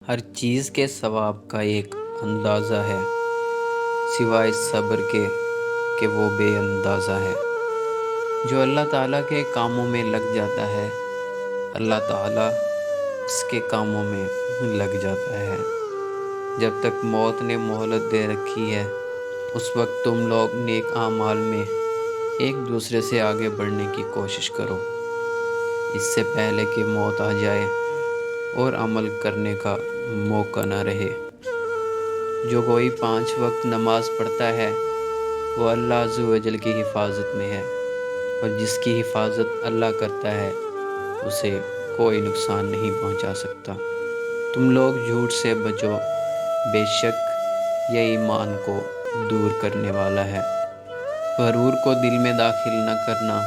ہر چیز کے ثواب کا ایک اندازہ ہے سوائے صبر کے کہ وہ بے اندازہ ہے۔ جو اللہ تعالیٰ کے کاموں میں لگ جاتا ہے اللہ تعالیٰ اس کے کاموں میں لگ جاتا ہے۔ جب تک موت نے مہلت دے رکھی ہے اس وقت تم لوگ نیک اعمال میں ایک دوسرے سے آگے بڑھنے کی کوشش کرو، اس سے پہلے کہ موت آ جائے اور عمل کرنے کا موقع نہ رہے۔ جو کوئی 5 وقت نماز پڑھتا ہے وہ اللہ عز و جل کی حفاظت میں ہے، اور جس کی حفاظت اللہ کرتا ہے اسے کوئی نقصان نہیں پہنچا سکتا۔ تم لوگ جھوٹ سے بچو، بے شک یہ ایمان کو دور کرنے والا ہے۔ غرور کو دل میں داخل نہ کرنا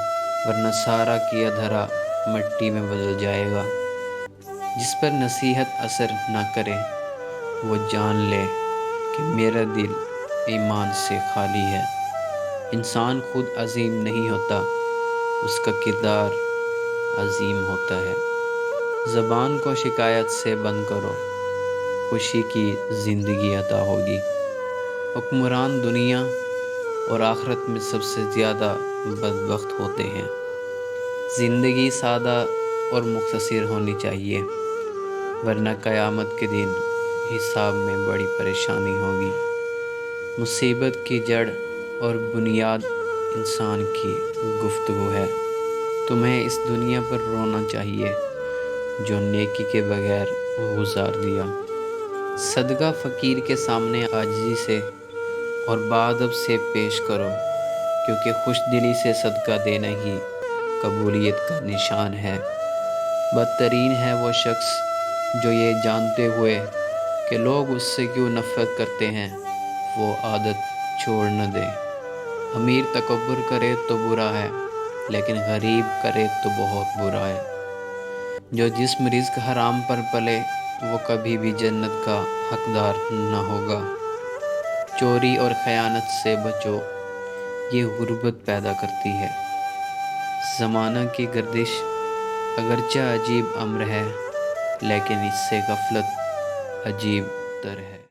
ورنہ سارا کیا دھرا مٹی میں بدل جائے گا۔ جس پر نصیحت اثر نہ کرے وہ جان لے کہ میرا دل ایمان سے خالی ہے۔ انسان خود عظیم نہیں ہوتا، اس کا کردار عظیم ہوتا ہے۔ زبان کو شکایت سے بند کرو، خوشی کی زندگی عطا ہوگی۔ حکمران دنیا اور آخرت میں سب سے زیادہ بدبخت ہوتے ہیں۔ زندگی سادہ اور مختصر ہونی چاہیے، ورنہ قیامت کے دن حساب میں بڑی پریشانی ہوگی۔ مصیبت کی جڑ اور بنیاد انسان کی گفتگو ہے۔ تمہیں اس دنیا پر رونا چاہیے جو نیکی کے بغیر گزار دیا۔ صدقہ فقیر کے سامنے عاجزی سے اور بادب سے پیش کرو، کیونکہ خوش دلی سے صدقہ دینا ہی قبولیت کا نشان ہے۔ بدترین ہے وہ شخص جو یہ جانتے ہوئے کہ لوگ اس سے کیوں نفرت کرتے ہیں وہ عادت چھوڑ نہ دے۔ امیر تکبر کرے تو برا ہے، لیکن غریب کرے تو بہت برا ہے۔ جو جسم رزق حرام پر پلے وہ کبھی بھی جنت کا حقدار نہ ہوگا۔ چوری اور خیانت سے بچو، یہ غربت پیدا کرتی ہے۔ زمانہ کی گردش اگرچہ عجیب امر ہے، لیکن اس سے غفلت عجیب تر ہے۔